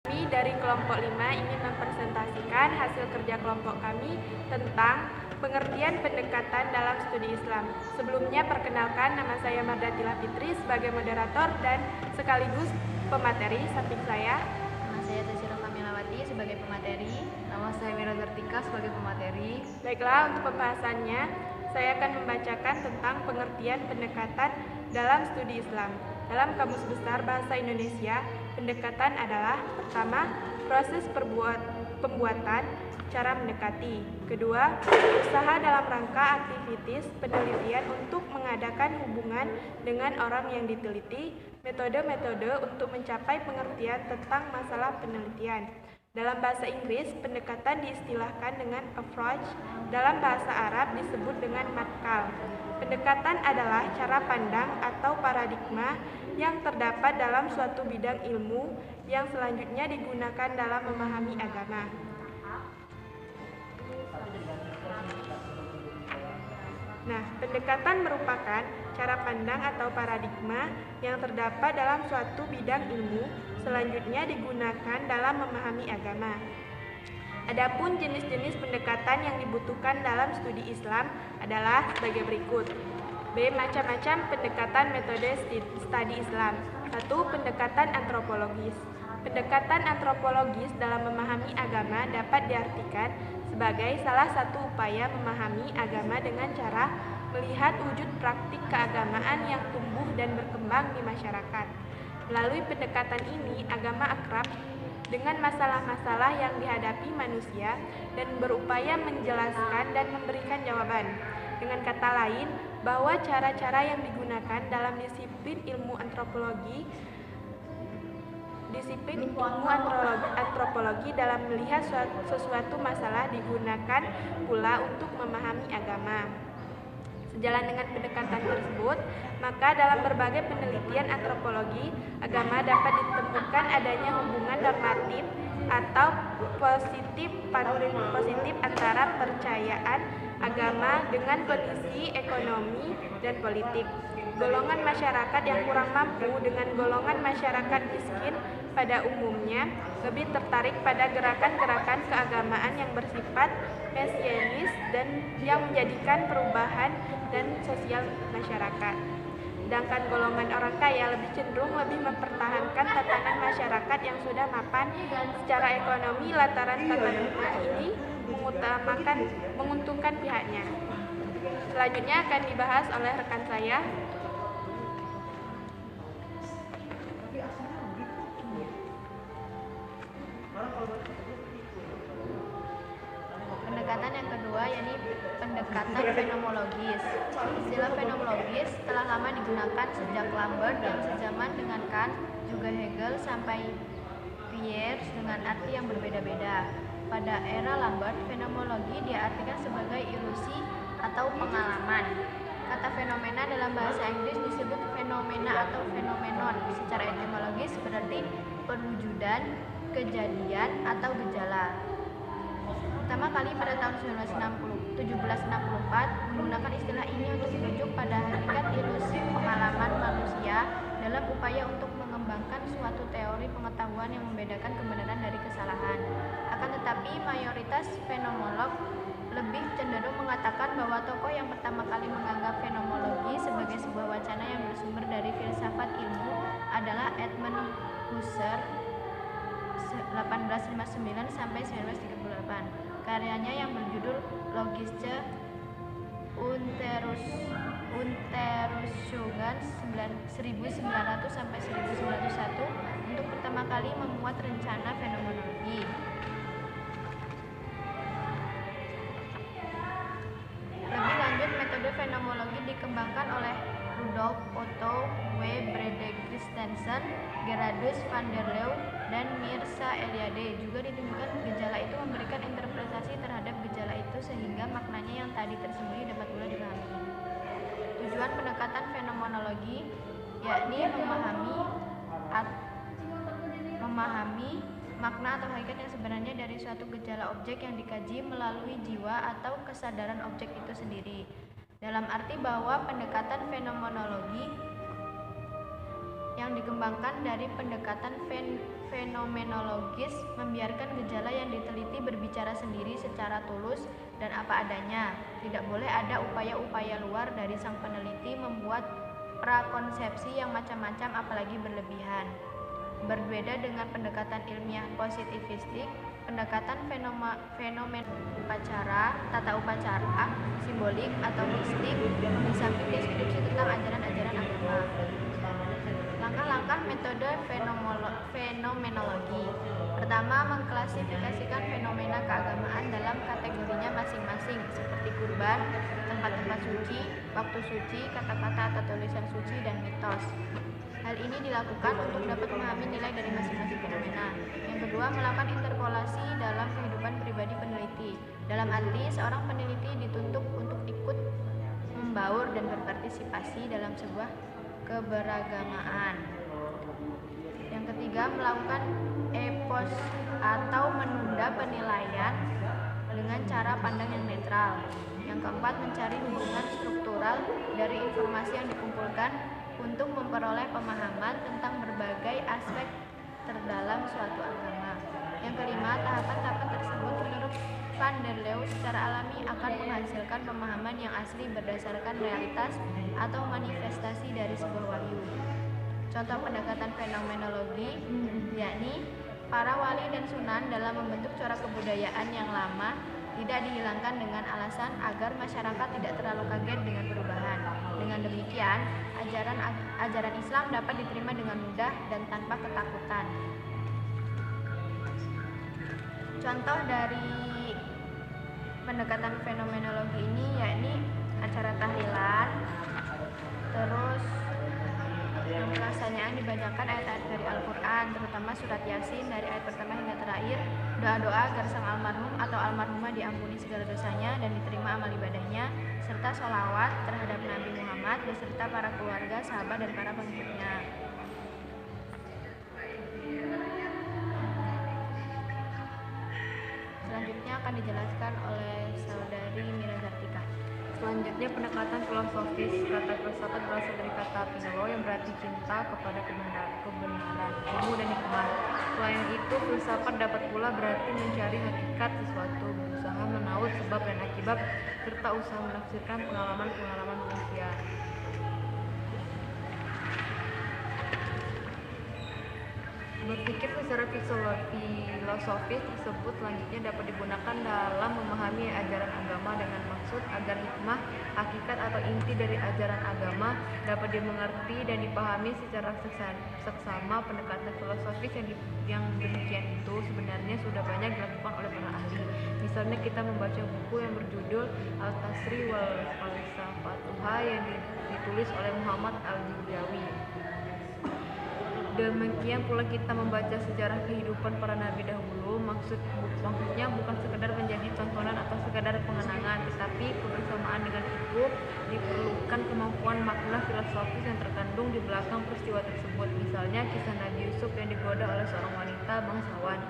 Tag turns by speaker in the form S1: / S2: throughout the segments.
S1: Kami dari kelompok 5 ingin mempresentasikan hasil kerja kelompok kami tentang pengertian pendekatan dalam studi Islam. Sebelumnya perkenalkan, nama saya Mardatila Fitri sebagai moderator dan sekaligus pemateri. Samping saya,
S2: Nama saya Tasira Kamilawati sebagai pemateri. Nama saya Mira Zartika sebagai pemateri.
S1: Baiklah, untuk pembahasannya saya akan membacakan tentang pengertian pendekatan dalam studi Islam. Dalam Kamus Besar Bahasa Indonesia, pendekatan adalah: pertama, proses pembuatan, cara mendekati; kedua, usaha dalam rangka aktivitas penelitian untuk mengadakan hubungan dengan orang yang diteliti; metode-metode untuk mencapai pengertian tentang masalah penelitian. Dalam bahasa Inggris, pendekatan diistilahkan dengan approach. Dalam bahasa Arab disebut dengan matkal. Pendekatan adalah cara pandang atau paradigma yang terdapat dalam suatu bidang ilmu yang selanjutnya digunakan dalam memahami agama. Nah, pendekatan merupakan cara pandang atau paradigma yang terdapat dalam suatu bidang ilmu, selanjutnya digunakan dalam memahami agama. Adapun jenis-jenis pendekatan yang dibutuhkan dalam studi Islam adalah sebagai berikut. B. Macam-macam pendekatan metode studi Islam. 1. Pendekatan antropologis. Pendekatan antropologis dalam memahami agama dapat diartikan sebagai salah satu upaya memahami agama dengan cara melihat wujud praktik keagamaan yang tumbuh dan berkembang di masyarakat. Melalui pendekatan ini, agama akrab dengan masalah-masalah yang dihadapi manusia dan berupaya menjelaskan dan memberikan jawaban. Dengan kata lain, bahwa cara-cara yang digunakan dalam disiplin ilmu antropologi dalam melihat sesuatu masalah digunakan pula untuk memahami agama. Sejalan dengan pendekatan tersebut, maka dalam berbagai penelitian antropologi agama dapat ditemukan adanya hubungan normatif atau positif antara percayaan agama dengan kondisi ekonomi dan politik. Golongan masyarakat yang kurang mampu dengan golongan masyarakat miskin pada umumnya lebih tertarik pada gerakan-gerakan keagamaan yang bersifat mesianis dan yang menjadikan perubahan dan sosial masyarakat. Sedangkan golongan orang kaya lebih cenderung mempertahankan tatanan masyarakat yang sudah mapan secara ekonomi lantaran tatanan ini menguntungkan pihaknya. Selanjutnya akan dibahas oleh rekan saya.
S2: Pendekatan yang kedua yakni pendekatan fenomenologis. Istilah fenomenologis telah lama digunakan sejak Lambert yang sezaman dengan Kant, juga Hegel sampai Peirce dengan arti yang berbeda-beda. Pada era Lambert, fenomenologi diartikan sebagai ilusi atau pengalaman. Kata fenomena dalam bahasa Inggris disebut fenomena atau fenomenon. Secara etimologis berarti perwujudan, kejadian, atau gejala. Pertama kali pada tahun 1764 menggunakan istilah ini untuk merujuk pada hakikat ilusi pengalaman manusia dalam upaya untuk mengembangkan suatu teori pengetahuan yang membedakan kebenaran dari kesalahan. Akan tetapi mayoritas fenomenolog lebih cenderung mengatakan bahwa tokoh yang pertama kali menganggap fenomenologi sebagai sebuah wacana yang bersumber dari filsafat ilmu adalah Edmund Husserl 1859 sampai 1938. Karyanya yang berjudul Logische Untersuchungen 1900 sampai 1901 untuk pertama kali memuat rencana fenomenologi. Lebih lanjut, metode fenomenologi dikembangkan oleh Rudolf Otto W. Brede Christensen, Gerardus van der Leeuw, dan Mircea Eliade. Juga ditemukan gejala itu memberikan interpretasi terhadap gejala itu sehingga maknanya yang tadi tersembunyi dapat pula dipahami. Tujuan pendekatan fenomenologi yakni memahami makna atau hakikat yang sebenarnya dari suatu gejala objek yang dikaji melalui jiwa atau kesadaran objek itu sendiri. Dalam arti bahwa pendekatan fenomenologi yang dikembangkan dari pendekatan fenomenologis, membiarkan gejala yang diteliti berbicara sendiri secara tulus dan apa adanya. Tidak boleh ada upaya-upaya luar dari sang peneliti membuat prakonsepsi yang macam-macam apalagi berlebihan. Berbeda dengan pendekatan ilmiah positivistik, pendekatan fenomen upacara, tata upacara, simbolik atau mistik, di samping deskripsi tentang ajaran-ajaran agama. Langkah-langkah metode fenomenologi. Pertama, mengklasifikasikan fenomena keagamaan dalam kategorinya masing-masing, seperti kurban, tempat-tempat suci, waktu suci, kata-kata atau tulisan suci, dan mitos. Hal ini dilakukan untuk dapat memahami nilai dari masing-masing fenomena. Yang kedua, melakukan interpolasi dalam kehidupan pribadi peneliti. Dalam arti, seorang peneliti dituntut untuk ikut membaur dan berpartisipasi dalam sebuah keberagamaan. Yang ketiga, melakukan epos atau menunda penilaian dengan cara pandang yang netral. Yang keempat, mencari hubungan struktural dari informasi yang dikumpulkan untuk memperoleh pemahaman tentang berbagai aspek terdalam suatu agama. Yang kelima, tahapan-tahapan tersebut menurut Van der Leeuw secara alami akan menghasilkan pemahaman yang asli berdasarkan realitas atau manifestasi dari sebuah wahyu. Contoh pendekatan fenomenologi yakni para wali dan sunan dalam membentuk corak kebudayaan yang lama tidak dihilangkan dengan alasan agar masyarakat tidak terlalu kaget dengan perubahan. Dengan demikian, ajaran Islam dapat diterima dengan mudah dan tanpa ketakutan. Contoh dari pendekatan fenomenologi ini yakni acara tahlilan, terus yang pelaksanaan dibacakan ayat-ayat dari Al-Quran, terutama surat Yasin dari ayat pertama hingga terakhir, doa-doa agar sang almarhum atau almarhumah diampuni segala dosanya dan diterima amal ibadahnya, serta sholawat terhadap Nabi Muhammad beserta para keluarga, sahabat, dan para pengikutnya. Selanjutnya akan dijelaskan oleh saudari Mira Zartika.
S3: Selanjutnya, pendekatan filosofis. Kata filsafat berasal dari kata philo yang berarti cinta kepada kebenaran, ilmu, dan hikmah. Selain itu, filsafat dapat pula berarti mencari hakikat sesuatu, berusaha menaut sebab dan akibat, serta usaha menafsirkan pengalaman-pengalaman manusia. Berpikir secara filosofis tersebut selanjutnya dapat digunakan dalam memahami ajaran agama dengan maksud agar hikmah, hakikat atau inti dari ajaran agama dapat dimengerti dan dipahami secara seksama. Pendekatan filosofis yang demikian itu sebenarnya sudah banyak dilakukan oleh para ahli. Misalnya kita membaca buku yang berjudul Al-Tasri wal Falsafatuha yang ditulis oleh Muhammad Al-Judawi. Demikian pula kita membaca sejarah kehidupan para nabi dahulu, maksudnya bukan sekedar menjadi tontonan atau sekedar pengenangan, tetapi kebersamaan dengan itu diperlukan kemampuan makna filosofis yang terkandung di belakang peristiwa tersebut. Misalnya kisah Nabi Yusuf yang digoda oleh seorang wanita bangsawan.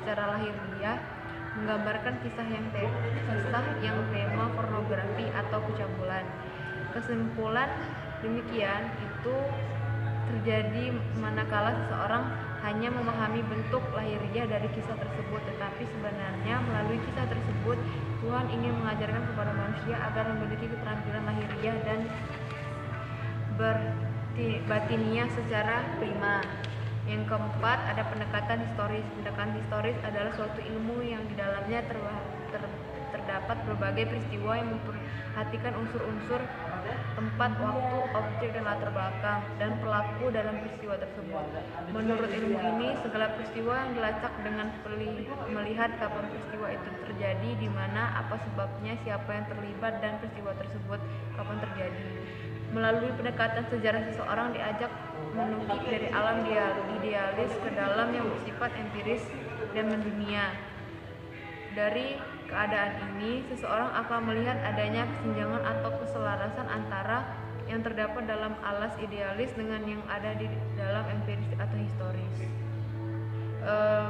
S3: Secara lahiriah menggambarkan kisah yang tema pornografi atau pencabulan. Kesimpulan demikian itu terjadi manakala seseorang hanya memahami bentuk lahiriah dari kisah tersebut, tetapi sebenarnya melalui kisah tersebut Tuhan ingin mengajarkan kepada manusia agar memiliki keterampilan lahiriah dan batiniah secara prima. Yang keempat, ada pendekatan historis. Pendekatan historis adalah suatu ilmu yang di dalamnya terdapat berbagai peristiwa yang memperhatikan unsur-unsur tempat, waktu, objek, dan latar belakang dan pelaku dalam peristiwa tersebut. Menurut ilmu ini, segala peristiwa yang dilacak dengan melihat kapan peristiwa itu terjadi, di mana, apa sebabnya, siapa yang terlibat, dan peristiwa tersebut kapan terjadi. Melalui pendekatan sejarah, seseorang diajak menukik dari alam idealis ke dalam yang bersifat empiris dan mendunia. Dari keadaan ini, seseorang akan melihat adanya kesenjangan atau keselarasan antara yang terdapat dalam alas idealis dengan yang ada di dalam empiris atau historis.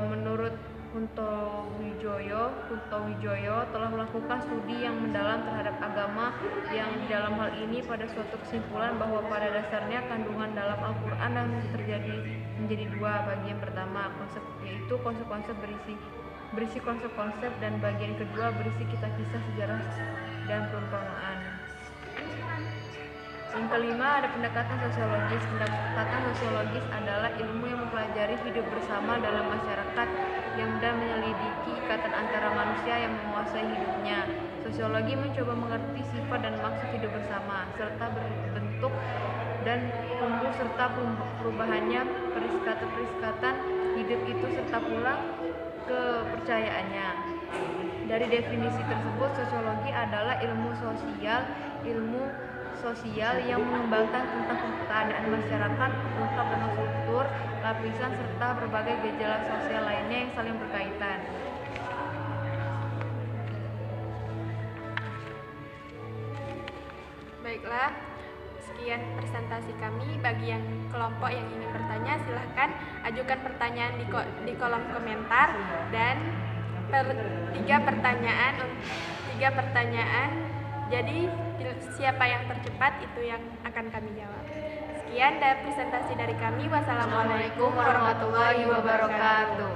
S3: Menurut Kunto Wijoyo, Kutowijoyo telah melakukan studi yang mendalam terhadap agama yang di dalam hal ini pada suatu kesimpulan bahwa pada dasarnya kandungan dalam Al-Quran dan terjadi menjadi dua. Bagian pertama yaitu konsep-konsep berisi konsep-konsep, dan bagian kedua berisi kisah-kisah sejarah dan perumpamaan. Yang kelima ada pendekatan sosiologis. Pendekatan sosiologis adalah ilmu yang mempelajari hidup bersama dalam masyarakat dan menyelidiki ikatan antara manusia yang menguasai hidupnya. Sosiologi mencoba mengerti sifat dan maksud hidup bersama, serta berbentuk dan tumbuh serta perubahannya perikatan hidup itu serta pula kepercayaannya. Dari definisi tersebut, sosiologi adalah ilmu sosial yang mengembangkan tentang keadaan masyarakat lengkap dengan struktur, lapisan, serta berbagai gejala sosial lainnya yang saling berkaitan.
S1: Baiklah, sekian presentasi kami. Bagi yang kelompok yang ingin bertanya, silahkan ajukan pertanyaan di kolom komentar, dan tiga pertanyaan. Jadi siapa yang tercepat itu yang akan kami jawab. Sekian dari presentasi dari kami. Wassalamualaikum warahmatullahi wabarakatuh.